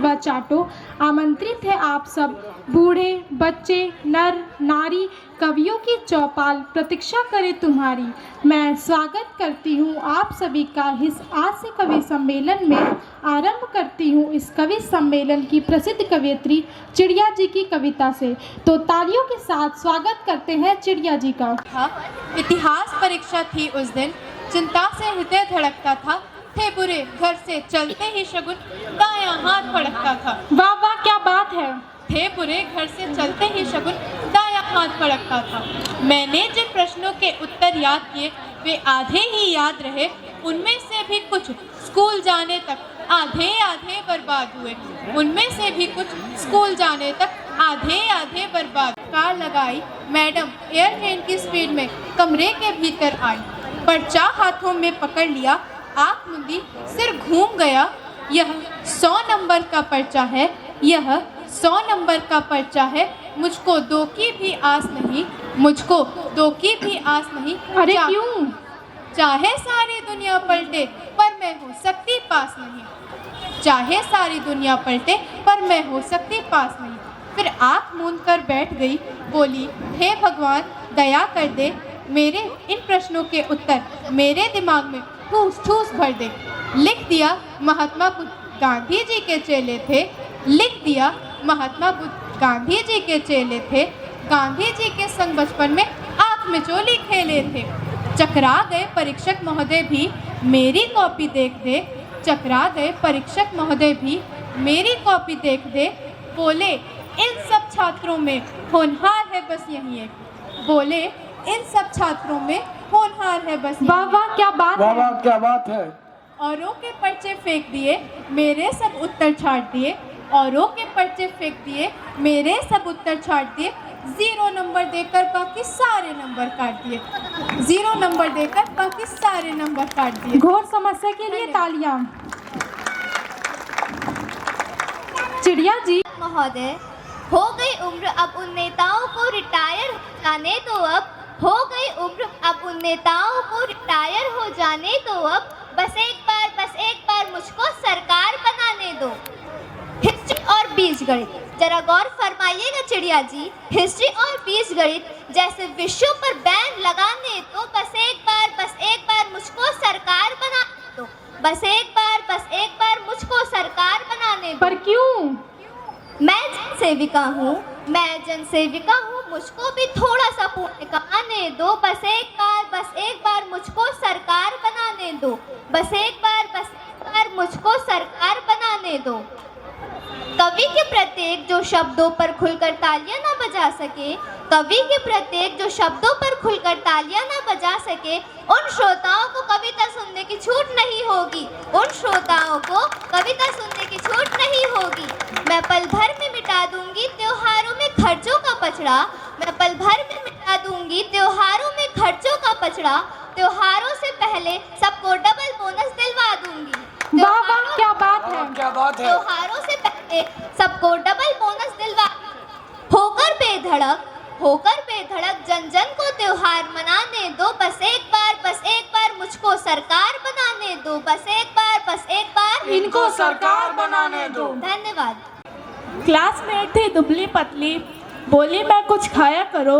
व चाटो। आमंत्रित है आप सब, बूढ़े बच्चे नर नारी, कवियों की चौपाल प्रतीक्षा करे तुम्हारी। मैं स्वागत करती हूँ आप सभी का इस हास्य कवि सम्मेलन में। आरंभ करती हूँ इस कवि सम्मेलन की प्रसिद्ध कवयित्री चिड़िया जी की कविता से। तो तालियों के साथ स्वागत करते हैं चिड़िया जी का। इतिहास परीक्षा थी उस दिन, चिंता से हृदय धड़कता था। थे बुरे, घर से चलते ही शगुन दायां हाथ फड़कता था। वाह वाह, क्या बात है। थे बुरे, घर से चलते ही शगुन दायां हाथ फड़कता था। मैंने जिन प्रश्नों के उत्तर याद किए वे आधे ही याद रहे। उनमें से भी कुछ स्कूल जाने तक आधे आधे बर्बाद हुए। उनमें से भी कुछ स्कूल जाने तक आधे आधे बर्बाद। कार लगाई, मैडम एयर ट्रेन की स्पीड में कमरे के भीतर आई। पर्चा हाथों में पकड़ लिया, आँख मूंदी, सिर घूम गया। यह 100 नंबर का पर्चा है, यह 100 नंबर का पर्चा है। मुझको 2 की भी आस नहीं, मुझको 2 की भी आस नहीं। अरे क्यों? चाहे सारी दुनिया पलटे पर मैं हो सकती पास नहीं। चाहे सारी दुनिया पलटे पर मैं हो सकती पास नहीं। फिर आँख मूंद कर बैठ गई, बोली हे भगवान दया कर दे, मेरे इन प्रश्नों के उत्तर मेरे दिमाग में ठूस ठूस भर दे। लिख दिया महात्मा बुद्ध गांधी जी के चेले थे। लिख दिया महात्मा बुद्ध गांधी जी के चेले थे। गांधी जी के संग बचपन में आँख में चोली खेले थे। चकरा गए परीक्षक महोदय भी मेरी कॉपी देख दे। चकरा गए परीक्षक महोदय भी मेरी कॉपी देख दे। बोले इन सब छात्रों में होनहार है बस यही एक। बोले इन सब छात्रों में होनहार है बस। वाह वाह, क्या बात वाह है। वाह, क्या बात है। औरों के पर्चे फेंक दिए, मेरे सब उत्तर छाट दिए। औरों के पर्चे फेंक दिए, मेरे सब उत्तर छाट दिए। 0 नंबर देकर बाकी सारे नंबर काट दिए। 0 नंबर देकर बाकी सारे नंबर काट दिए। घोर समस्या के लिए तालियां। चिड़िया जी महोदय, हो गई उम्र अब उन नेताओं को रिटायर हो जाने दो। अब हो गई उम्र अब उन नेताओं को रिटायर हो जाने दो। अब बस एक बार मुझको सरकार बनाने दो। हिस्ट्री और बीजगणित, जरा गौर फरमाइएगा चिड़िया जी। हिस्ट्री और बीजगणित जैसे विषयों पर बैन लगाने दो। बस एक बार मुझको सरकार बनाने दो। बस एक बार मुझको सरकार बनाने दो। पर क्यों? मैं जनसेविका हूँ, मुझको भी थोड़ा सा पुण्य कमाने दो। बस एक बार मुझको सरकार बनाने दो। बस एक बार मुझको सरकार बनाने दो। कवि के प्रत्येक जो शब्दों पर खुलकर तालियां ना बजा सके, कवि के प्रत्येक जो शब्दों पर खुलकर तालियां ना बजा सके, उन श्रोताओं को कविता सुनने की छूट नहीं होगी। उन श्रोताओं को कविता सुनने की छूट नहीं होगी। मैं पल भर में मिटा दूंगी त्योहारों में खर्चों का पचड़ा। मैं पल भर में मिटा दूंगी त्योहारों में खर्चों का पचड़ा। त्योहारों से पहले सबको डबल बोनस दिलवा दूंगी। वाह वाह, क्या बात है। क्या बात है। त्योहारों से पहले सबको डबल बोनस दिलवा। होकर बेधड़क जन जन को त्योहार मनाने दो। बस एक बार मुझको सरकार बनाने दो। बस एक बार इनको सरकार बनाने दो। धन्यवाद। क्लासमेट थी दुबली पतली, बोली मैं कुछ खाया करो।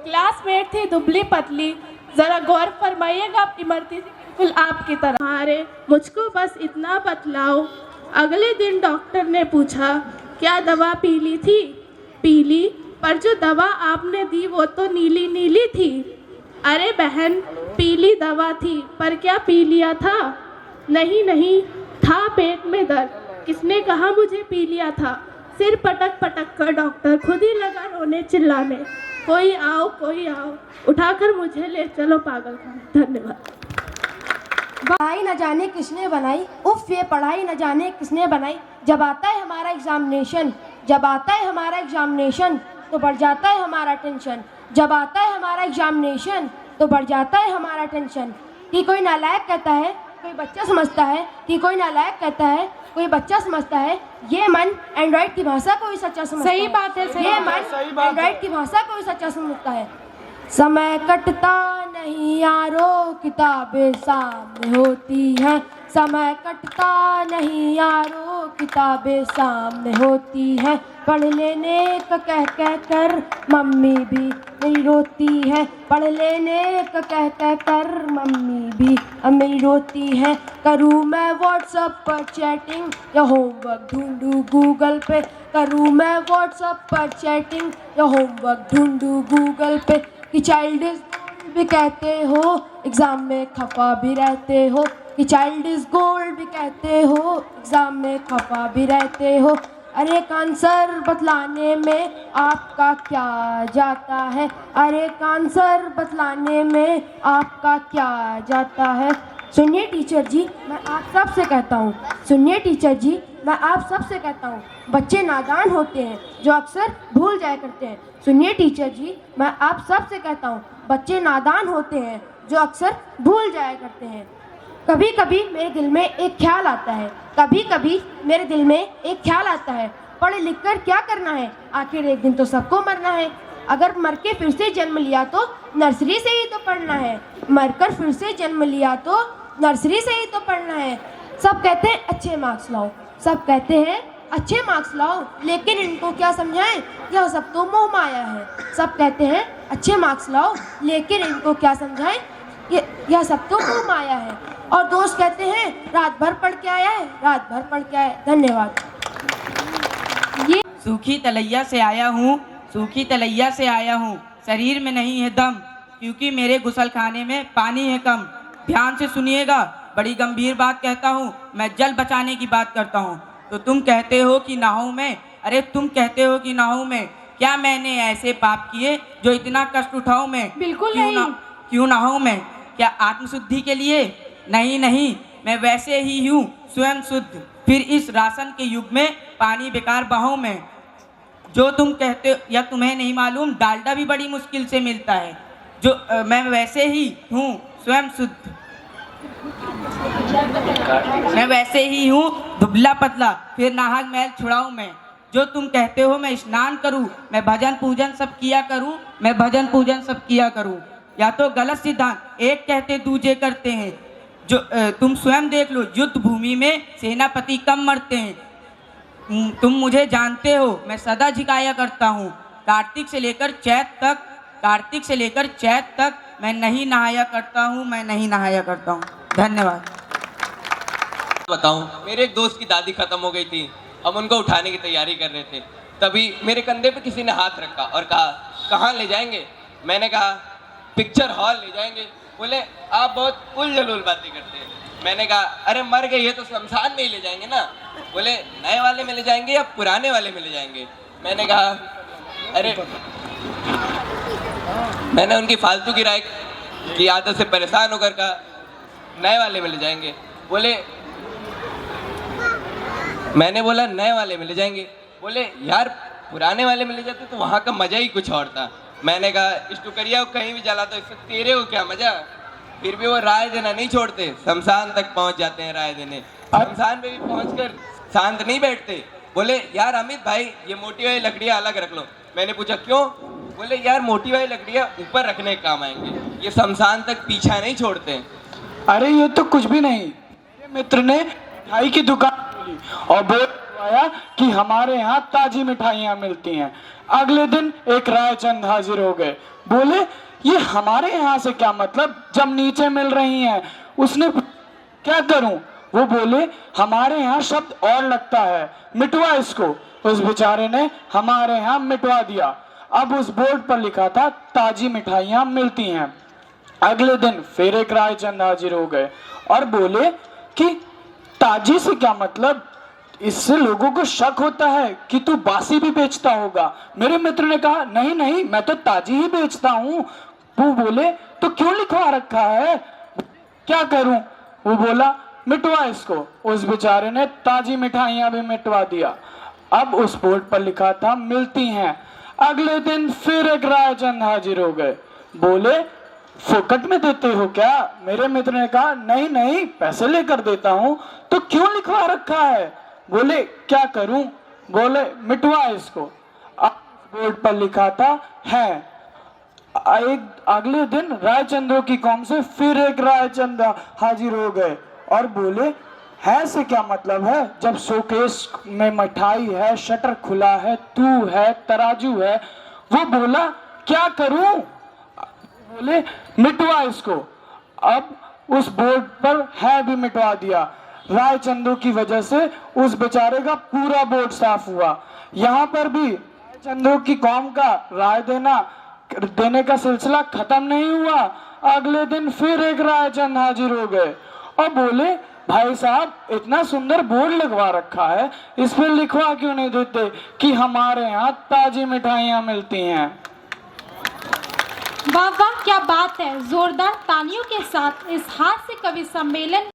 क्लासमेट थी दुबली पतली, जरा गौर फरमाइएगा इमरती बिल्कुल आपकी तरह। अरे मुझको बस इतना बतलाओ। अगले दिन डॉक्टर ने पूछा क्या दवा पी ली थी? पी ली, पर जो दवा आपने दी वो तो नीली नीली थी। अरे बहन, पीली दवा थी पर क्या पी लिया था? नहीं, था पेट में दर्द। किसने कहा मुझे पी लिया था? सिर पटक पटक कर डॉक्टर खुद ही लगा रोने चिल्लाने। कोई आओ, उठाकर मुझे ले चलो पागलखाने। धन्यवाद। पढ़ाई न जाने किसने बनाई, उफ ये पढ़ाई न जाने किसने बनाई। जब आता है हमारा एग्जामिनेशन, तो बढ़ जाता है हमारा टेंशन। जब आता है हमारा एग्जामिनेशन तो बढ़ जाता है हमारा टेंशन। कि कोई नालायक कहता है कोई बच्चा समझता है, कि कोई नालायक कहता है कोई बच्चा समझता है। ये मन एंड्रॉइड की भाषा को ही सच्चा समझता है। सही बात है। ये मन एंड्रॉइड की भाषा को ही सच्चा समझता है। समय कटता नहीं यारो, किताबें सामने होती हैं। समय कटता नहीं यारो, किताबें सामने होती है, पढ़ लेने का कह कह कर मम्मी भी मेरी रोती है, पढ़ लेने का कह कह कर मम्मी भी मेरी रोती है। करूँ मैं व्हाट्सएप पर चैटिंग या होमवर्क ढूंढूँ गूगल पे, करूँ मैं व्हाट्सएप पर चैटिंग या होमवर्क ढूंढूँ गूगल पे, कि चाइल्ड इज भी कहते हो, एग्ज़ाम में खफा भी रहते हो, कि चाइल्ड इज गोल्ड भी कहते हो, एग्ज़ाम में खफा भी रहते हो। अरे एक आंसर बतलाने में आपका क्या जाता है, अरे एक आंसर बतलाने में आपका क्या जाता है। सुनिए टीचर जी, मैं आप सब से कहता हूँ, सुनिए टीचर जी, मैं आप सब से कहता हूँ, बच्चे नादान होते हैं जो अक्सर भूल जाया करते हैं। सुनिए टीचर जी, मैं आप सब से कहता हूँ, बच्चे नादान होते हैं जो अक्सर भूल जाया करते हैं। कभी कभी मेरे दिल में एक ख्याल आता है, कभी कभी मेरे दिल में एक ख्याल आता है, पढ़ लिख कर क्या करना है, आखिर एक दिन तो सबको मरना है। अगर मर के फिर से जन्म लिया तो नर्सरी से ही तो पढ़ना है, मरकर फिर से जन्म लिया तो नर्सरी से ही तो पढ़ना है। सब कहते हैं अच्छे मार्क्स लाओ, सब कहते हैं अच्छे मार्क्स लाओ, लेकिन इनको क्या समझाएं, यह सब तो मोह माया है। सब कहते हैं अच्छे मार्क्स लाओ, लेकिन इनको क्या समझाएं, यह सब तो मोह माया है। और दोस्त कहते हैं रात भर पढ़ के आया है, रात भर पढ़ के आया है। धन्यवाद। सूखी तलैया से आया हूँ, सूखी तलैया से आया हूँ, शरीर में नहीं है दम, क्योंकि मेरे गुसलखाने में पानी है कम। ध्यान से सुनिएगा, बड़ी गंभीर बात कहता हूँ, मैं जल बचाने की बात करता हूँ। तो तुम कहते हो कि नहाऊं मैं, अरे तुम कहते हो कि नहाऊं मैं, क्या मैंने ऐसे पाप किए जो इतना कष्ट उठाऊं मैं? बिल्कुल नहीं। क्यों नहाऊं मैं? क्या आत्मशुद्धि के लिए? नहीं नहीं, मैं वैसे ही हूँ स्वयं शुद्ध। फिर इस राशन के युग में पानी बेकार बहाऊं मैं? जो तुम कहते हो या तुम्हें नहीं मालूम, डालडा भी बड़ी मुश्किल से मिलता है। जो मैं वैसे ही हूँ स्वयं शुद्ध, मैं वैसे ही हूँ दुबला पतला, फिर नाहक मैल छुड़ाऊं मैं। जो तुम कहते हो मैं स्नान करूँ, मैं भजन पूजन सब किया करूँ, मैं भजन पूजन सब किया करूँ, या तो गलत सिद्धांत, एक कहते दूजे करते हैं। जो तुम स्वयं देख लो, युद्ध भूमि में सेनापति कम मरते हैं। तुम मुझे जानते हो, मैं सदा झिकाया करता हूँ, कार्तिक से लेकर चैत तक, कार्तिक से लेकर चैत तक मैं नहीं नहाया करता हूँ, मैं नहीं नहाया करता हूँ। धन्यवाद। बताऊं, मेरे एक दोस्त की दादी खत्म हो गई थी, हम उनको उठाने की तैयारी कर रहे थे, तभी मेरे कंधे पे किसी ने हाथ रखा और कहा कहाँ ले जाएंगे? मैंने कहा पिक्चर हॉल ले जाएंगे। बोले आप बहुत उल जलूल बातें करते हैं। मैंने कहा अरे मर गई है तो शमशान में ही ले जाएंगे ना। बोले नए वाले में ले जाएंगे या पुराने वाले में ले जाएंगे? मैंने कहा अरे मैंने उनकी फालतू की राय की आदत से परेशान होकर कहा नए वाले में ले जाएंगे। बोले मैंने बोला नए वाले में ले जाएंगे। बोले यार पुराने वाले में ले जाते तो वहाँ का मज़ा ही कुछ और था। मैंने कहा इस टुकरिया को कहीं भी जला तो इससे तेरे को क्या मज़ा। फिर भी वो राय देना नहीं छोड़ते, शमशान तक पहुँच जाते हैं राय देने। शमशान में भी पहुँचकर शांत नहीं बैठते। बोले यार अमित भाई ये मोटी वाली लकड़ियाँ अलग रख लो। मैंने पूछा क्यों? बोले यार मोटी वाली लकड़ियाँ ऊपर रखने के काम आएंगे, ये शमशान तक पीछा नहीं छोड़ते। अरे ये तो कुछ भी नहीं। मेरे मित्र ने मिठाई की दुकान खोली और बोल आया कि हमारे यहाँ ताजी मिठाइयाँ मिलती हैं। अगले दिन एक रायचंद हाजिर हो गए। बोले ये हमारे यहाँ से क्या मतलब, जब नीचे मिल रही हैं। उसने क्या करूं? वो बोले हमारे यहाँ शब्द और लगता है, मिटवा इसको। उस बेचारे ने हमारे यहाँ मिटवा दिया। अब उस बोर्ड पर लिखा था ताजी मिठाइयाँ मिलती हैं। अगले दिन फिर एक रायचंद हाजिर हो गए और बोले कि ताजी से क्या मतलब, इससे लोगों को शक होता है कि तू बासी भी बेचता होगा। मेरे मित्र ने कहा नहीं नहीं मैं तो ताजी ही बेचता हूँ। वो बोले तो क्यों लिखवा रखा है? क्या करूं? वो बोला मिटवा इसको। उस बेचारे ने ताजी मिठाइयां भी मिटवा दिया। अब उस बोर्ड पर लिखा था मिलती हैं। अगले दिन फिर एक रायचंद हाजिर हो गए। बोले फोकट में देते हो क्या? मेरे मित्र ने कहा नहीं नहीं पैसे लेकर देता हूँ। तो क्यों लिखवा रखा है? बोले क्या करूं? बोले मिटवा इसको। अब बोर्ड पर लिखा था है। एक अगले दिन रायचंद्रों की कौम से फिर एक रायचंद हाजिर हो गए और बोले, है से क्या मतलब है? जब शोकेस में मिठाई है, शटर खुला है, तू है, तराजू है। वो बोला, क्या करूं? बोले, मिटवा इसको। अब उस बोर्ड पर है भी मिटवा दिया। रायचंदू की वजह से उस बेचारे का पूरा बोर्ड साफ हुआ। यहाँ पर भी रायचंदू की कौम का राय देने का सिलसिला खत्म नहीं हुआ। अगले दिन फिर एक रायचंद हाजिर हो गए और बोले, भाई साहब इतना सुंदर बोर्ड लगवा रखा है, इस पर लिखवा क्यों नहीं देते कि हमारे यहाँ ताजी मिठाइयाँ मिलती हैं। वाह वाह, क्या बात है। जोरदार तालियों के साथ इस हास्य कवि सम्मेलन